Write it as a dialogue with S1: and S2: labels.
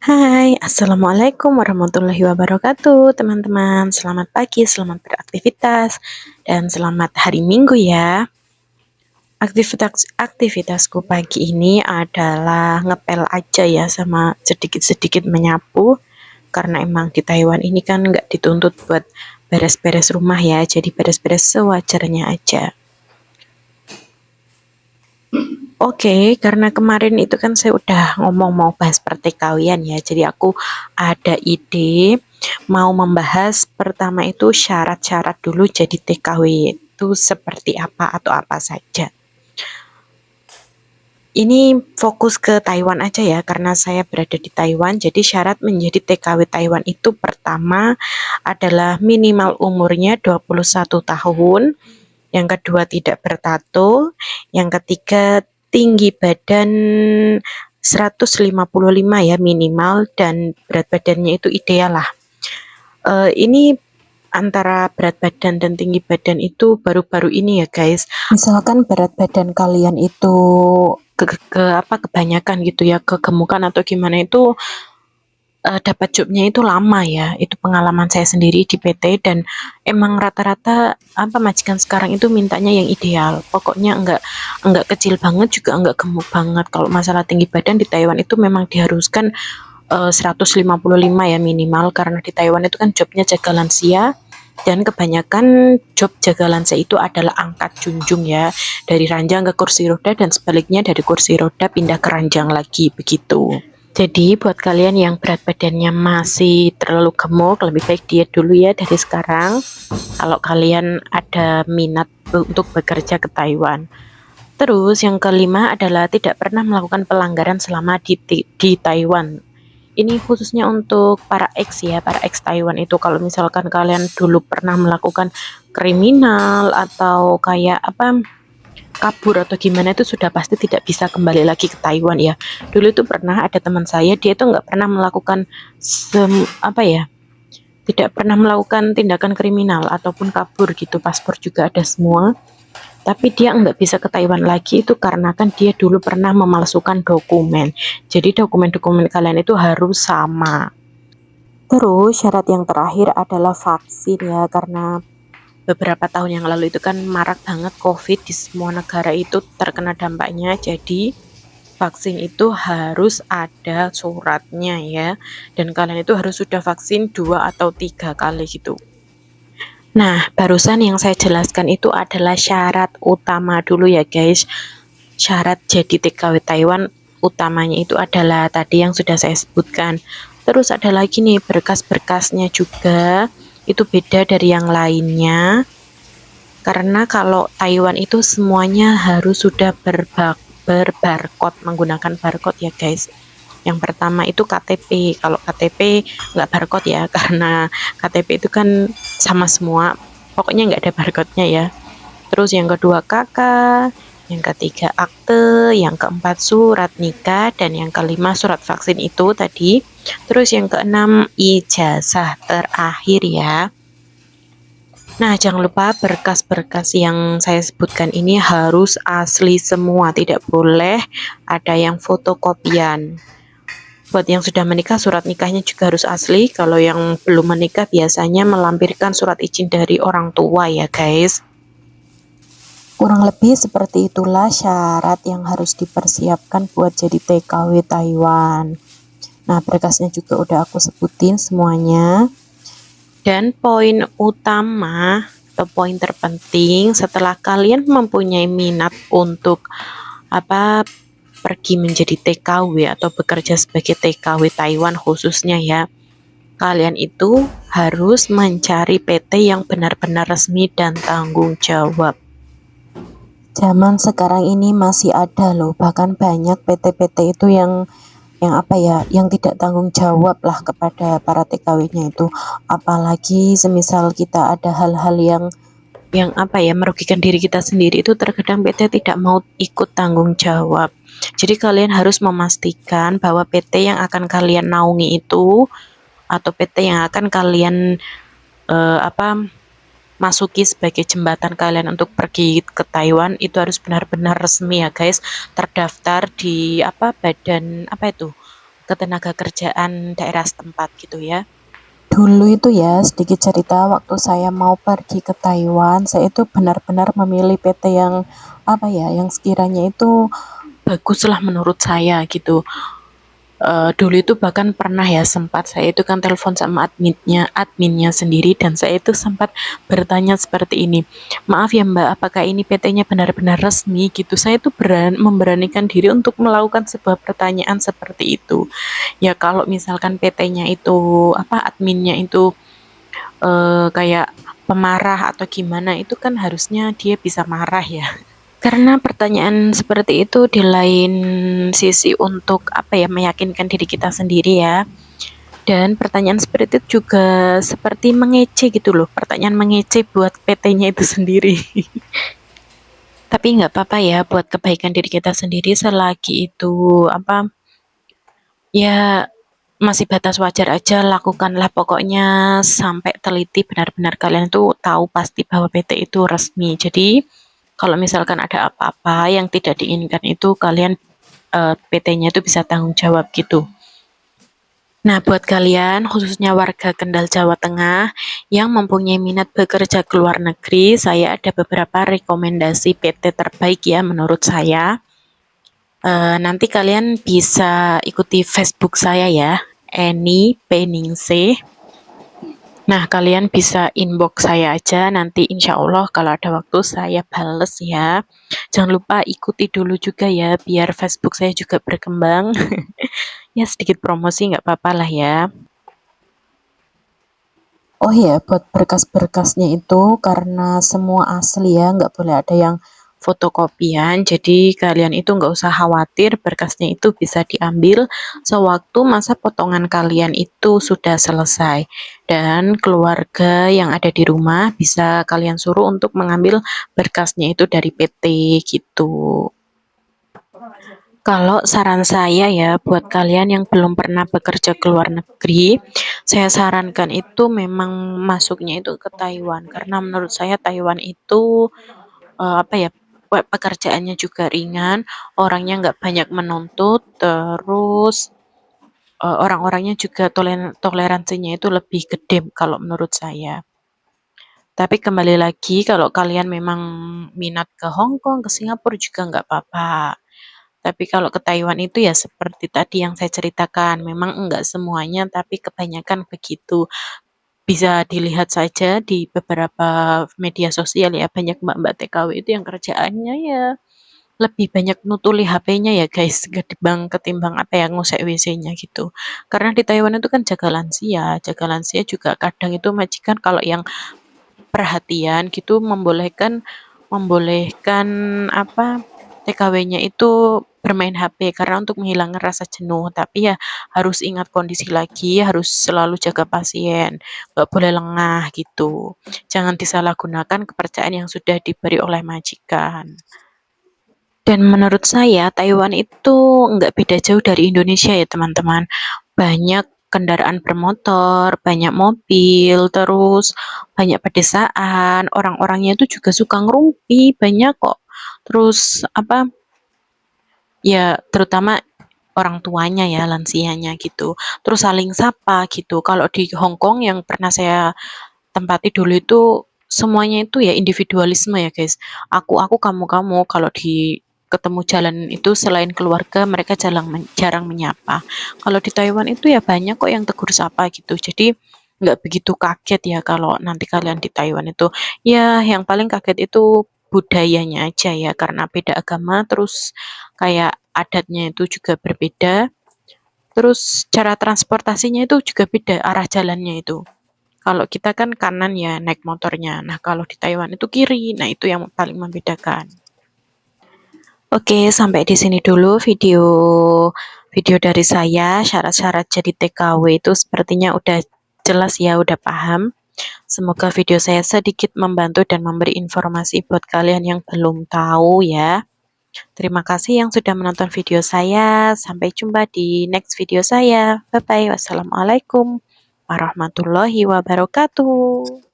S1: Hai, Assalamualaikum warahmatullahi wabarakatuh, teman-teman. Selamat pagi, selamat beraktivitas, dan selamat hari Minggu ya. Aktivitasku pagi ini adalah ngepel aja ya, sama sedikit-sedikit menyapu. Karena emang di Taiwan ini kan nggak dituntut buat beres-beres rumah ya, jadi beres-beres sewajarnya aja. Oke, karena kemarin itu kan saya udah ngomong mau bahas pertikaian ya, jadi aku ada ide mau membahas pertama itu syarat-syarat dulu jadi TKW itu seperti apa atau apa saja. Ini fokus ke Taiwan aja ya, karena saya berada di Taiwan, jadi syarat menjadi TKW Taiwan itu pertama adalah minimal umurnya 21 tahun, yang kedua tidak bertato, yang ketiga tinggi badan 155 ya minimal, dan berat badannya itu ideal lah. Ini antara berat badan dan tinggi badan itu baru-baru ini ya guys. Misalkan berat badan kalian itu kebanyakan gitu ya, kegemukan atau gimana itu dapat jobnya itu lama ya, itu pengalaman saya sendiri di PT, dan emang rata-rata majikan sekarang itu mintanya yang ideal, pokoknya enggak kecil banget juga enggak gemuk banget. Kalau masalah tinggi badan di Taiwan itu memang diharuskan 155 ya minimal, karena di Taiwan itu kan jobnya jaga lansia, dan kebanyakan job jaga lansia itu adalah angkat junjung ya, dari ranjang ke kursi roda dan sebaliknya dari kursi roda pindah ke ranjang lagi begitu. Jadi buat kalian yang berat badannya masih terlalu gemuk, lebih baik diet dulu ya dari sekarang. Kalau kalian ada minat untuk bekerja ke Taiwan. Terus yang kelima adalah tidak pernah melakukan pelanggaran selama di Taiwan. Ini khususnya untuk para ex ya, para ex Taiwan itu. Kalau misalkan kalian dulu pernah melakukan kriminal atau kayak kabur atau gimana, itu sudah pasti tidak bisa kembali lagi ke Taiwan ya. Dulu itu pernah ada teman saya, dia itu nggak pernah melakukan tidak pernah melakukan tindakan kriminal ataupun kabur gitu, paspor juga ada semua, tapi dia nggak bisa ke Taiwan lagi itu karena kan dia dulu pernah memalsukan dokumen. Jadi dokumen-dokumen kalian itu harus sama. Terus syarat yang terakhir adalah vaksin ya, karena beberapa tahun yang lalu itu kan marak banget COVID, di semua negara itu terkena dampaknya, jadi vaksin itu harus ada suratnya ya, dan kalian itu harus sudah vaksin 2 atau 3 kali gitu. Nah, barusan yang saya jelaskan itu adalah syarat utama dulu ya guys. Syarat jadi TKW Taiwan utamanya itu adalah tadi yang sudah saya sebutkan. Terus ada lagi nih berkas-berkasnya juga, itu beda dari yang lainnya. Karena kalau Taiwan itu semuanya harus sudah berbarcode, menggunakan barcode ya guys. Yang pertama itu KTP. Kalau KTP nggak barcode ya, karena KTP itu kan sama semua, pokoknya nggak ada barcode-nya ya. Terus yang kedua KK, yang ketiga akte, yang keempat surat nikah, dan yang kelima surat vaksin itu tadi. Terus yang keenam ijazah terakhir ya. Nah, jangan lupa berkas-berkas yang saya sebutkan ini harus asli semua, tidak boleh ada yang fotokopian. Buat yang sudah menikah, surat nikahnya juga harus asli. Kalau yang belum menikah biasanya melampirkan surat izin dari orang tua ya guys. Kurang lebih seperti itulah syarat yang harus dipersiapkan buat jadi TKW Taiwan. Nah, berkasnya juga udah aku sebutin semuanya. Dan poin utama atau poin terpenting setelah kalian mempunyai minat untuk pergi menjadi TKW atau bekerja sebagai TKW Taiwan khususnya ya, kalian itu harus mencari PT yang benar-benar resmi dan tanggung jawab. Zaman sekarang ini masih ada loh, bahkan banyak PT-PT itu yang tidak tanggung jawab lah kepada para TKW-nya itu. Apalagi semisal kita ada hal-hal yang merugikan diri kita sendiri, itu terkadang PT tidak mau ikut tanggung jawab. Jadi kalian harus memastikan bahwa PT yang akan kalian naungi itu, atau PT yang akan kalian masuki sebagai jembatan kalian untuk pergi ke Taiwan, itu harus benar-benar resmi ya guys, terdaftar di badan ketenaga kerjaan daerah setempat gitu ya.
S2: Dulu itu ya, sedikit cerita waktu saya mau pergi ke Taiwan, saya itu benar-benar memilih PT yang apa ya, yang sekiranya itu
S1: Baguslah menurut saya gitu. Dulu itu bahkan pernah ya sempat saya itu kan telepon sama adminnya sendiri dan saya itu sempat bertanya seperti ini, maaf ya Mbak, apakah ini PT-nya benar-benar resmi gitu. Saya itu memberanikan diri untuk melakukan sebuah pertanyaan seperti itu. Ya kalau misalkan PT-nya itu adminnya itu kayak pemarah atau gimana, itu kan harusnya dia bisa marah ya. Karena pertanyaan seperti itu di lain sisi untuk meyakinkan diri kita sendiri ya. Dan pertanyaan seperti itu juga seperti mengece gitu loh. Pertanyaan mengece buat PT-nya itu sendiri. Tapi nggak apa-apa ya, buat kebaikan diri kita sendiri selagi itu ya masih batas wajar aja, lakukanlah pokoknya sampai teliti benar-benar kalian tuh tahu pasti bahwa PT itu resmi. Jadi kalau misalkan ada apa-apa yang tidak diinginkan itu kalian PT-nya itu bisa tanggung jawab gitu. Nah, buat kalian khususnya warga Kendal Jawa Tengah yang mempunyai minat bekerja ke luar negeri, saya ada beberapa rekomendasi PT terbaik ya menurut saya. Nanti kalian bisa ikuti Facebook saya ya, Eni Peningsih. Nah, kalian bisa inbox saya aja, nanti insya Allah kalau ada waktu saya bales ya. Jangan lupa ikuti dulu juga ya, biar Facebook saya juga berkembang. Ya, sedikit promosi nggak apa-apa lah ya.
S2: oh ya, buat berkas-berkasnya itu karena semua asli ya, nggak boleh ada yang
S1: Fotokopian, jadi kalian itu nggak usah khawatir, berkasnya itu bisa diambil sewaktu masa potongan kalian itu sudah selesai. Dan keluarga yang ada di rumah bisa kalian suruh untuk mengambil berkasnya itu dari PT gitu. Kalau saran saya ya, buat kalian yang belum pernah bekerja ke luar negeri, saya sarankan itu memang masuknya itu ke Taiwan, karena menurut saya Taiwan itu pekerjaannya juga ringan, orangnya nggak banyak menuntut, terus orang-orangnya juga toleransinya itu lebih gede kalau menurut saya. Tapi kembali lagi kalau kalian memang minat ke Hong Kong, ke Singapura juga nggak apa-apa. Tapi kalau ke Taiwan itu ya seperti tadi yang saya ceritakan, memang enggak semuanya, tapi kebanyakan begitu. Bisa dilihat saja di beberapa media sosial ya, banyak mbak-mbak TKW itu yang kerjaannya ya lebih banyak nutuli HP-nya ya guys, ketimbang ngusek WC-nya gitu. Karena di Taiwan itu kan jaga lansia juga kadang itu majikan kalau yang perhatian gitu membolehkan membolehkan TKW-nya itu bermain HP karena untuk menghilangkan rasa jenuh. Tapi ya harus ingat kondisi lagi, harus selalu jaga pasien, nggak boleh lengah gitu. Jangan disalahgunakan kepercayaan yang sudah diberi oleh majikan. Dan menurut saya Taiwan itu nggak beda jauh dari Indonesia ya teman-teman. Banyak kendaraan bermotor, banyak mobil, terus banyak pedesaan, orang-orangnya itu juga suka ngerumpi, banyak kok. Terus ya terutama orang tuanya ya, lansianya gitu. Terus saling sapa gitu. Kalau di Hong Kong yang pernah saya tempati dulu itu semuanya itu ya individualisme ya guys. Aku kamu kamu. Kalau di ketemu jalan itu selain keluarga mereka jarang menyapa. Kalau di Taiwan itu ya banyak kok yang tegur sapa gitu. Jadi nggak begitu kaget ya kalau nanti kalian di Taiwan itu. Ya yang paling kaget itu budayanya aja ya karena beda agama terus kayak adatnya itu juga berbeda. Terus cara transportasinya itu juga beda arah jalannya itu. Kalau kita kan kanan ya naik motornya. Nah, kalau di Taiwan itu kiri. Nah, itu yang paling membedakan. Oke, sampai di sini dulu video video dari saya. Syarat-syarat jadi TKW itu sepertinya udah jelas ya, udah paham. Semoga video saya sedikit membantu dan memberi informasi buat kalian yang belum tahu ya. Terima kasih yang sudah menonton video saya. Sampai jumpa di next video saya. Bye bye. Wassalamualaikum warahmatullahi wabarakatuh.